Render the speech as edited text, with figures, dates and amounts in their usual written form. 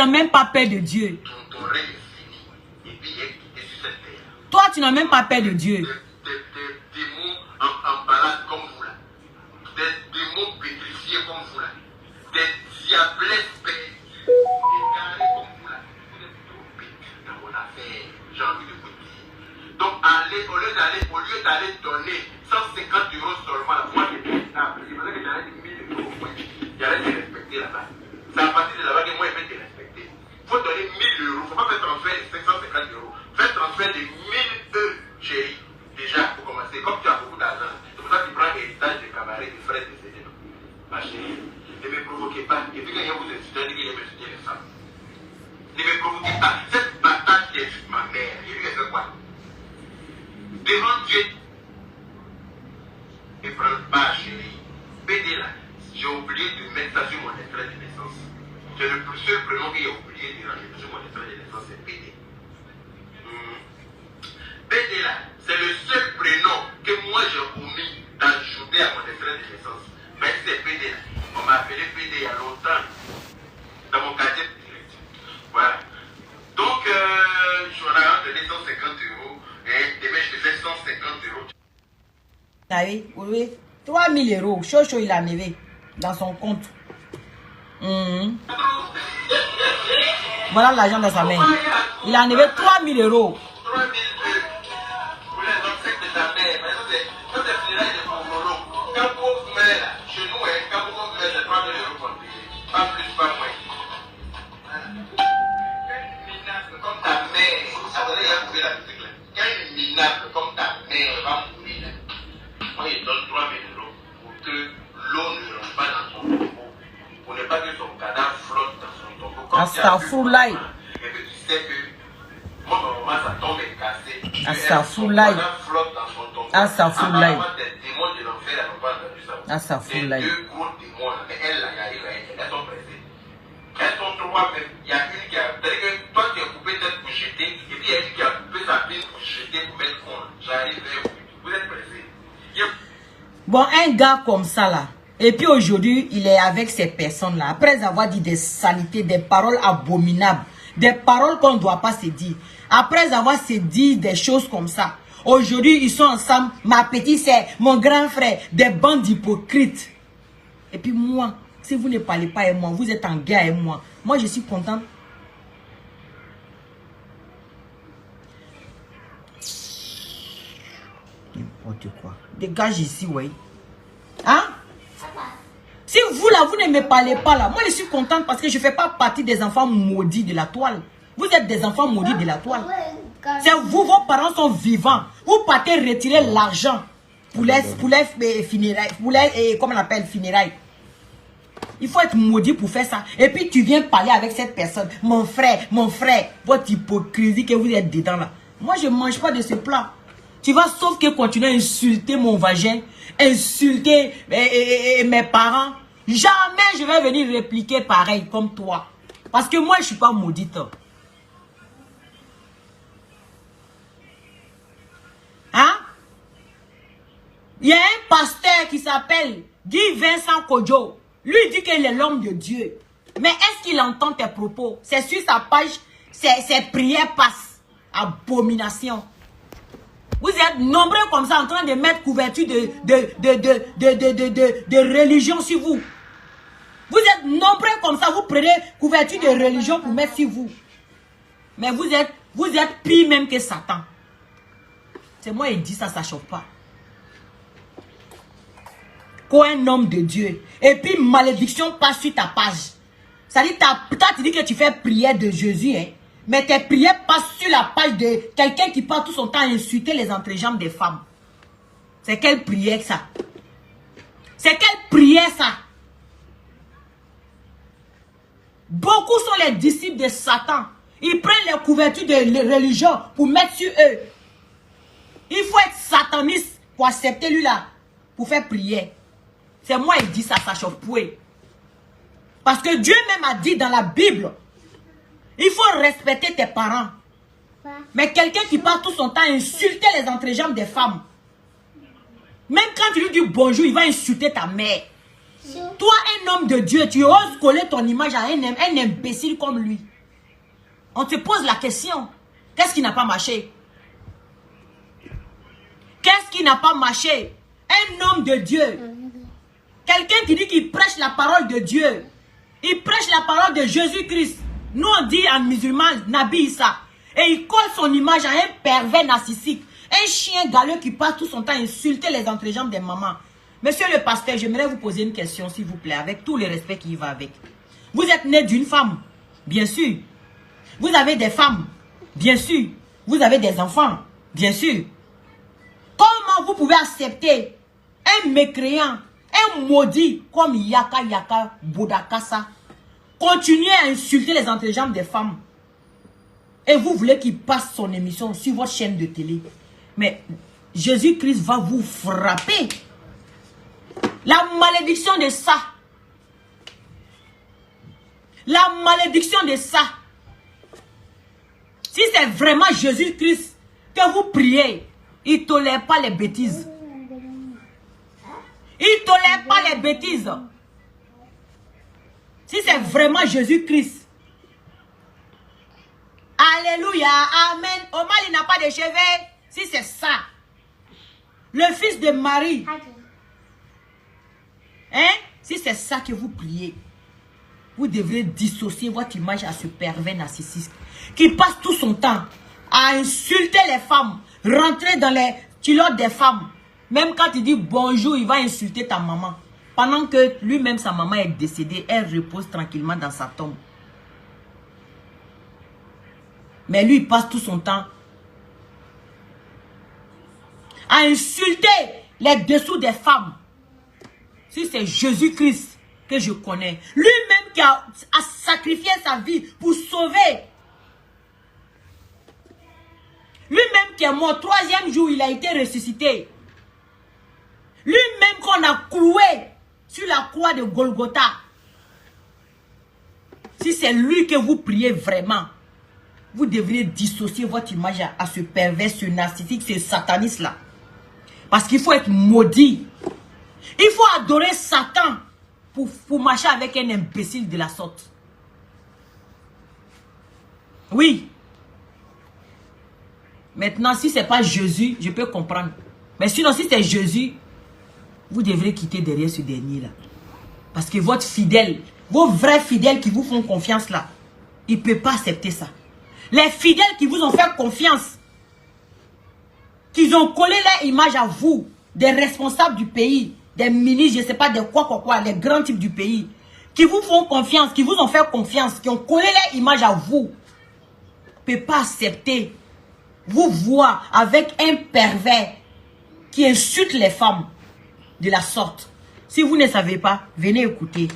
n'as même pas peur de Dieu. Ton règne est fini. Et puis il est quitté sur cette terre. Toi, tu n'as même pas peur de Dieu. Des démons en balade comme vous là. Des démons pétrifiés comme vous là. Des diablesses perdus. Des carrés comme vous là. Vous êtes trop bêtus dans mon affaire. J'ai envie de vous dire. Donc, au lieu d'aller donner 150 € seulement, là, moi, je pensais que j'allais dire 1000 € au moins. J'allais te respecter là-bas. C'est à partir de là-bas que moi, je vais te respecter. Il faut donner 1000 €. Il ne faut pas faire transfert de 550 €. Fais transfert de 1000 €, chérie. Déjà, pour commencer, comme tu as beaucoup d'argent, c'est pour ça que tu prends l'héritage des camarades, des frères, des aînés. Ma chérie, ne me provoquez pas. Et puis quand il y a vous insultez, dit qu'il aime insulter les femmes. Ne me provoquez pas. Cette bataille qui insulte ma mère, je lui ai fait quoi? Devant Dieu. Ne prends pas, chérie. PD là, j'ai oublié de mettre ça sur mon extrait de naissance. C'est le seul prénom que j'ai oublié de ranger sur mon extrait de naissance, c'est PD. PD là, c'est le seul prénom que moi j'ai omis d'ajouter à mon extrait de naissance. Mais c'est PD là. On m'a appelé PD il y a longtemps dans mon quartier direct. Voilà. Donc, je m'en ai donné 150 € et demain je faisais 150 €. Ah oui, oui. 3000 €. Chocho, il a enlevé dans son compte. Voilà l'argent dans sa main. Il a enlevé 3000 €. 3000 € pour les obsèques de ta mère. Mais ça, c'est funérailles de mon moro. Quand vous meurez là, chez nous, quand vous meurez, c'est 3000 € pour payer. Pas plus, pas moins. Voilà. Quand une minable comme ta mère, attendez, il a coupé la musique là. Quand une minable comme ta mère va mourir là, moi, il donne 3000 € pour que l'eau ne rentre pas dans son tombeau. Pour ne pas que son cadavre flotte dans son tombeau. Astaghfirullah. Et que tu sais que moi, normalement, sa tombe est cassée. Astaghfirullah. Flotte dans son tombeau. Astaghfirullah. Apparemment, des démons de l'enfer, elles n'ont pas entendu ça. Astaghfirullah. C'est 2 gros démons là. Mais elles, là, elles sont pressées. Elles sont 3 même. Il y a une qui a. C'est-à-dire que toi, tu as coupé tête pour jeter. Et puis, il y a une qui a coupé sa pine pour jeter pour mettre fond. J'arrive vers vous. Vous êtes pressés. Bon, un gars comme ça là. Et puis aujourd'hui, il est avec ces personnes-là. Après avoir dit des saletés, des paroles abominables, des paroles qu'on ne doit pas se dire. Après avoir se dit des choses comme ça. Aujourd'hui, ils sont ensemble. Ma petite sœur, mon grand frère, des bandes d'hypocrites. Et puis moi, si vous ne parlez pas avec moi, vous êtes en guerre avec moi. Moi, je suis contente. N'importe quoi. Dégage ici, oui. Hein? Si vous là, vous ne me parlez pas là, moi je suis contente parce que je ne fais pas partie des enfants maudits de la toile. Vous êtes des enfants maudits de la toile. C'est vous, vos parents sont vivants. Vous partez retirer l'argent pour les funérailles, comment on appelle, funérailles. Il faut être maudit pour faire ça. Et puis tu viens parler avec cette personne. Mon frère, votre hypocrisie que vous êtes dedans là. Moi je ne mange pas de ce plat. Tu vas sauf que continuer à insulter mon vagin, insulter mes parents. Jamais je vais venir répliquer pareil comme toi. Parce que moi, je ne suis pas maudite. Hein? Il y a un pasteur qui s'appelle Guy Vincent Kodjo. Lui, il dit qu'il est l'homme de Dieu. Mais est-ce qu'il entend tes propos? C'est sur sa page, ses prières passent. Abomination. Vous êtes nombreux comme ça en train de mettre couverture de religion sur vous. Vous êtes nombreux comme ça, vous prenez couverture de religion pour mettre sur vous. Mais vous êtes pire même que Satan. C'est moi qui dis ça, ça ne chauffe pas. Quoi un homme de Dieu. Et puis malédiction passe sur ta page. Ça dit, toi tu dis que tu fais prière de Jésus, hein. Mais tes prières passent sur la page de quelqu'un qui passe tout son temps à insulter les entrejambes des femmes. C'est quelle prière ça? C'est quelle prière ça? Beaucoup sont les disciples de Satan. Ils prennent les couvertures de religion pour mettre sur eux. Il faut être sataniste pour accepter lui là, pour faire prière. C'est moi qui dis ça, ça chauffe pouet. Parce que Dieu même a dit dans la Bible, il faut respecter tes parents. Mais quelqu'un qui passe tout son temps à insulter les entrejambes des femmes. Même quand tu lui dis bonjour, il va insulter ta mère. Toi, un homme de Dieu, tu oses coller ton image à un imbécile comme lui. On te pose la question. Qu'est-ce qui n'a pas marché? Qu'est-ce qui n'a pas marché? Un homme de Dieu. Quelqu'un qui dit qu'il prêche la parole de Dieu. Il prêche la parole de Jésus-Christ. Nous on dit en musulman, Nabi Issa. Et il colle son image à un pervers narcissique. Un chien galeux qui passe tout son temps à insulter les entrejambes des mamans. Monsieur le pasteur, j'aimerais vous poser une question, s'il vous plaît, avec tout le respect qui y va avec. Vous êtes né d'une femme, bien sûr. Vous avez des femmes, bien sûr. Vous avez des enfants, bien sûr. Comment vous pouvez accepter un mécréant, un maudit comme Yaka Yaka Bodakasa, continuer à insulter les entrejambes des femmes? Et vous voulez qu'il passe son émission sur votre chaîne de télé? Mais Jésus-Christ va vous frapper. La malédiction de ça. La malédiction de ça. Si c'est vraiment Jésus-Christ que vous priez, il ne tolère pas les bêtises. Il ne tolère pas les bêtises. Si c'est vraiment Jésus-Christ. Alléluia, amen. Omar, il n'a pas de cheveux. Si c'est ça. Le fils de Marie. Hein? Si c'est ça que vous priez, vous devrez dissocier votre image à ce pervers narcissique qui passe tout son temps à insulter les femmes, rentrer dans les culottes des femmes. Même quand il dit bonjour, il va insulter ta maman. Pendant que lui-même, sa maman est décédée, elle repose tranquillement dans sa tombe. Mais lui, il passe tout son temps à insulter les dessous des femmes. Si c'est Jésus-Christ que je connais, lui-même qui a sacrifié sa vie pour sauver, lui-même qui est mort, 3e jour, il a été ressuscité. Lui-même qu'on a cloué sur la croix de Golgotha. Si c'est lui que vous priez vraiment, vous devriez dissocier votre image à ce pervers, ce narcissique, ce sataniste-là. Parce qu'il faut être maudit. Il faut adorer Satan pour marcher avec un imbécile de la sorte. Oui. Maintenant, si ce n'est pas Jésus, je peux comprendre. Mais sinon, si c'est Jésus, vous devrez quitter derrière ce dernier-là. Parce que votre fidèle, vos vrais fidèles qui vous font confiance là, ils ne peuvent pas accepter ça. Les fidèles qui vous ont fait confiance, qu'ils ont collé leur image à vous, des responsables du pays, des ministres, je ne sais pas de quoi, les grands types du pays, qui vous font confiance, qui vous ont fait confiance, qui ont collé leur image à vous, ne peuvent pas accepter vous voir avec un pervers qui insulte les femmes de la sorte. Si vous ne savez pas, venez écouter.